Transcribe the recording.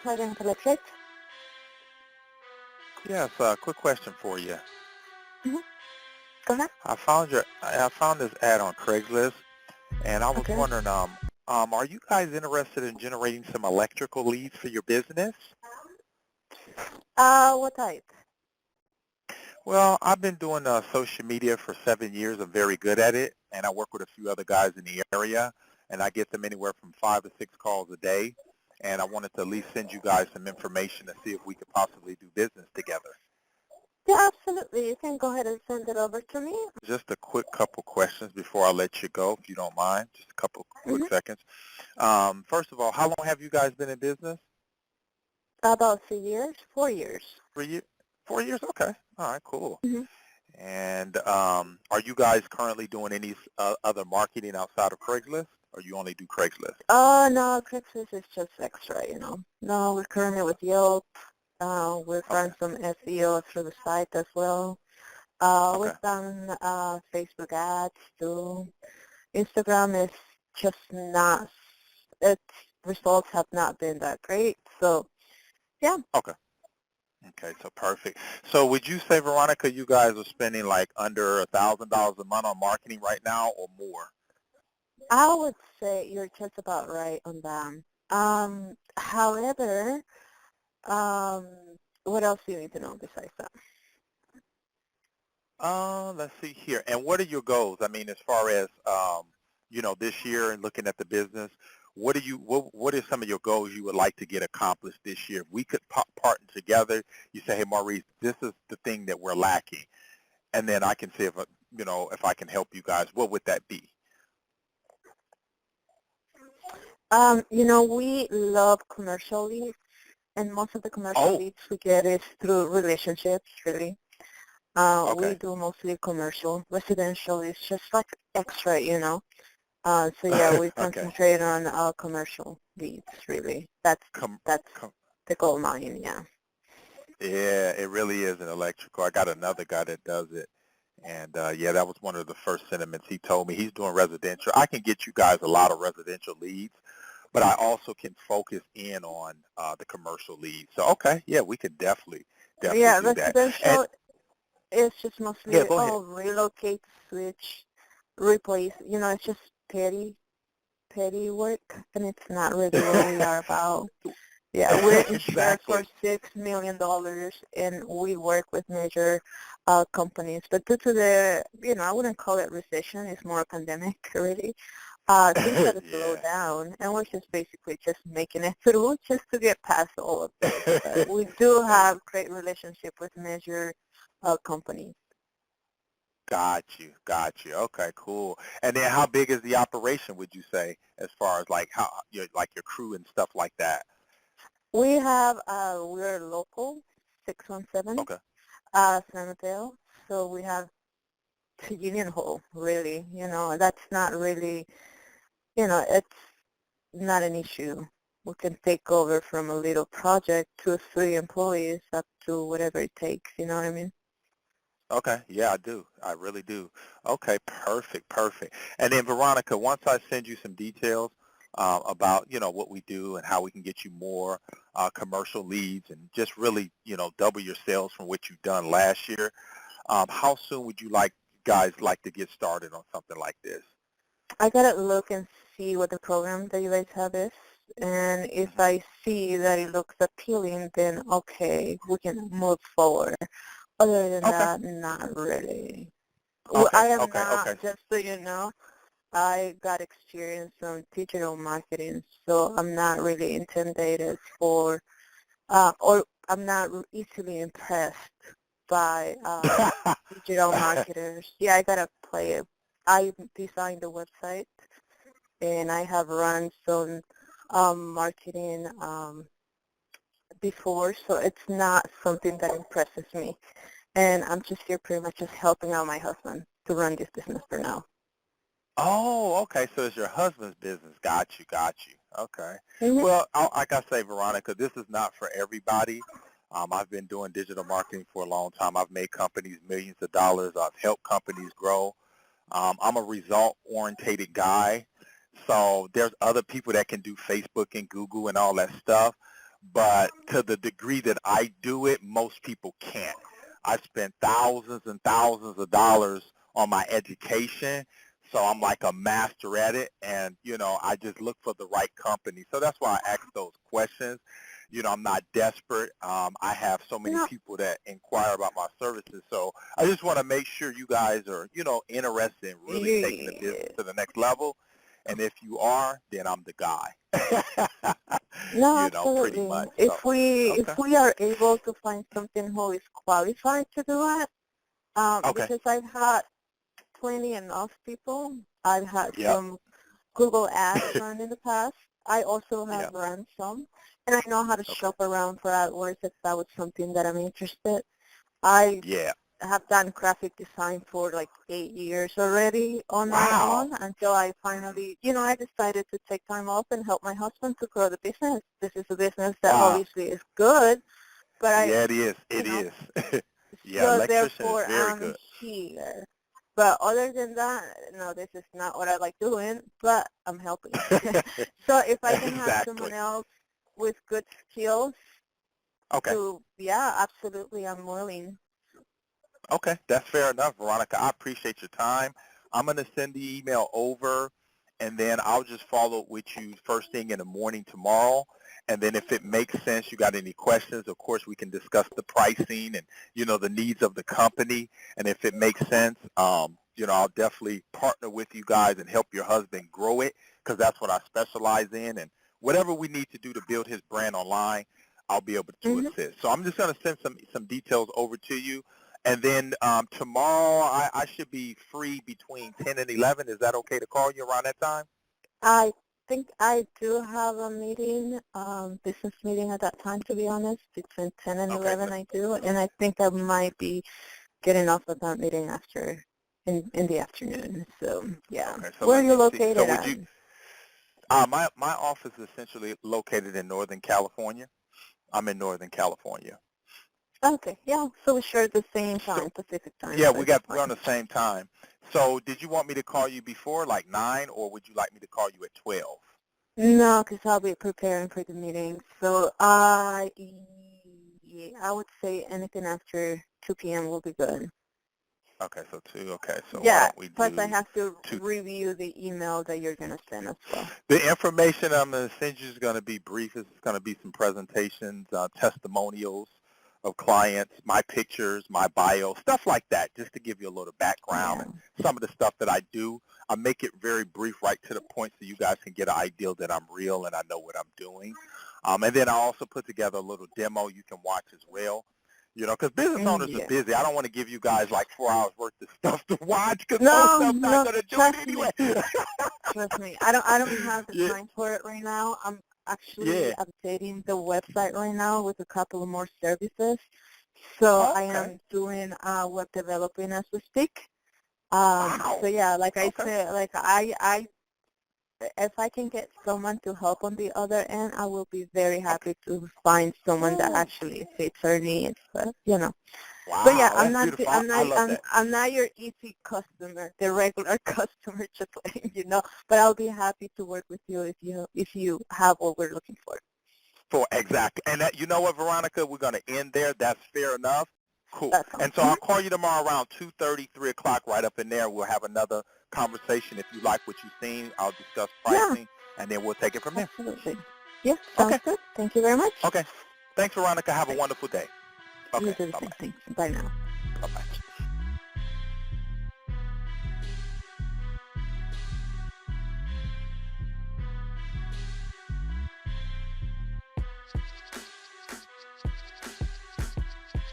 Sergeant Electric. Yes, quick question for you. Mm-hmm. Go ahead. I found this ad on Craigslist, and I was Okay. wondering, are you guys interested in generating some electrical leads for your business? What type? Well, I've been doing social media for 7 years. I'm very good at it, and I work with a few other guys in the area, and I get them anywhere from 5 to 6 calls a day. And I wanted to at least send you guys some information to see if we could possibly do business together. Yeah, absolutely. You can go ahead and send it over to me. Just a quick couple questions before I let you go, if you don't mind. Just a couple quick Mm-hmm. seconds. First of all, how long have you guys been in business? About 3 years, 4 years. 3 years? 4 years? Okay. All right, cool. Mm-hmm. And are you guys currently doing any other marketing outside of Craigslist, or you only do Craigslist? Oh, no, Craigslist is just extra, you know. No, we're currently with Yelp. We've run some SEO through the site as well. We've done Facebook ads too. Instagram is just not, its results have not been that great. So, yeah. Okay. Okay, so perfect. So would you say, Veronica, you guys are spending like under $1,000 a month on marketing right now or more? I would say you're just about right on that. However, what else do you need to know besides that? Let's see here. And what are your goals? I mean, as far as, this year and looking at the business, what are some of your goals you would like to get accomplished this year? If we could partner together, you say, hey, Maurice, this is the thing that we're lacking. And then I can see if I can help you guys, what would that be? We love commercial leads, and most of the commercial leads we get is through relationships, really. We do mostly commercial. Residential is just like extra, So yeah, we concentrate on commercial leads, really. That's the goal mine, yeah. Yeah, it really is an electrical. I got another guy that does it. And that was one of the first sentiments he told me. He's doing residential. I can get you guys a lot of residential leads, but I also can focus in on the commercial leads. So, okay, yeah, we could definitely do that. Residential is just mostly, relocate, switch, replace. It's just petty work, and it's not really what we are about. Yeah, we're insured for $6 million, and we work with major companies. But due to the, I wouldn't call it recession, it's more a pandemic, really. Things had to slow down, and we're just basically just making it through just to get past all of this. But we do have great relationship with major companies. Got you. Okay, cool. And then how big is the operation, would you say, as far as like how your crew and stuff like that? We have, we're local, 617, San Mateo. So we have Union Hall, really. That's not really, it's not an issue. We can take over from a little project, 2 or 3 employees, up to whatever it takes, you know what I mean? Okay, yeah, I do. I really do. Okay, perfect. And then, Veronica, once I send you some details about, what we do and how we can get you more commercial leads and just really, double your sales from what you've done last year, how soon would you guys like to get started on something like this? I got to look and see what the program that you guys have is. And if I see that it looks appealing, then okay, we can move forward. Other than that, not really. I am not, just so you know, I got experience on digital marketing, so I'm not really intimidated or I'm not easily impressed by digital marketers. Yeah, I got to play it. I designed the website, and I have run some marketing before, so it's not something that impresses me. And I'm just here pretty much just helping out my husband to run this business for now. Oh, okay. So it's your husband's business. Got you. Okay. Mm-hmm. Well, like I say, Veronica, this is not for everybody. I've been doing digital marketing for a long time. I've made companies millions of dollars. I've helped companies grow. I'm a result-oriented guy. So there's other people that can do Facebook and Google and all that stuff. but to the degree that I do it, most people can't. I spent thousands and thousands of dollars on my education, so I'm like a master at it, and, I just look for the right company. So that's why I ask those questions. I'm not desperate. I have so many No, people that inquire about my services, so I just want to make sure you guys are, interested in really taking the business yeah. to the next level. And if you are, then I'm the guy. No, Pretty absolutely. much. So, If okay. we are able to find something who is qualified to do it, Okay. because I've had plenty enough people. I've had Yep. some Google ads run in the past. I also have Yep. run some, and I know how to Okay. shop around for AdWords if that was something that I'm interested. I Yeah. have done graphic design for like 8 years already on my Wow. own until I finally, I decided to take time off and help my husband to grow the business. This is a business that Wow. obviously is good, but Yeah, it is. you It know, is. Yeah, so Electrician is therefore very I'm good. here. But other than that, no, this is not what I like doing, but I'm helping. So if I can have someone Exactly. else with good skills Okay. to, yeah, absolutely, I'm willing. Okay, that's fair enough, Veronica. I appreciate your time. I'm going to send the email over, and then I'll just follow up with you first thing in the morning tomorrow. And then if it makes sense, you got any questions, of course, we can discuss the pricing and, the needs of the company. And if it makes sense, I'll definitely partner with you guys and help your husband grow it because that's what I specialize in. And whatever we need to do to build his brand online, I'll be able to Hmm. assist. So I'm just going to send some details over to you. And then tomorrow I should be free between 10 and 11. Is that okay to call you around that time? I think I do have a meeting, business meeting at that time, to be honest, between 10 and Okay. 11 I do, and I think I might be getting off of that meeting after, in the afternoon. So, yeah. Okay. So Where are let you me see. So located would at? you? My office is essentially located in Northern California. I'm in Northern California. Okay, yeah, so we share the same So time, Pacific time, yeah, so it's we're on fine. the same time. So did you want me to call you before like 9, or would you like me to call you at 12? No, because I'll be preparing for the meeting. So, yeah, I would say anything after 2 p.m. will be good. Okay, so 2. Okay, so why Yeah, don't we plus I do have to 2? review the email that you're going to send as well. The information I'm going to send you is going to be brief. It's going to be some presentations, testimonials of clients, my pictures, my bio, stuff like that, just to give you a little background Yeah. and some of the stuff that I do. I make it very brief, right to the point, so you guys can get an idea that I'm real and I know what I'm doing. And then I also put together a little demo you can watch as well. Because business owners are Yeah. busy. I don't want to give you guys like 4 hours worth of stuff to watch because most No, of them not no, going to do it trust me. anyway. Trust me. I don't have the Yeah, time for it right now. I'm actually yeah. updating the website right now with a couple of more services. So Oh, I okay. am doing web developing as we speak. So Wow. yeah, like I Okay. said, like if I can get someone to help on the other end, I will be very Okay. happy to find someone that Woo. actually fits our needs. But yeah, Wow, that's beautiful. I love that. I'm not your easy customer, the regular customer, just letting you know. But I'll be happy to work with you if you have what we're looking for. For exactly. And that, you know what, Veronica, we're going to end there. That's fair enough. Cool. That's all. And so I'll call you tomorrow around 2:30, 3 o'clock, right up in there. We'll have another conversation. If you like what you've seen, I'll discuss Yeah, pricing, and then we'll take it from there. absolutely. Yeah, sounds Okay. good. Thank you very much. Okay. Thanks, Veronica. Have a Thanks. wonderful day. You Okay. do the same Bye-bye. thing. Bye now. Bye-bye.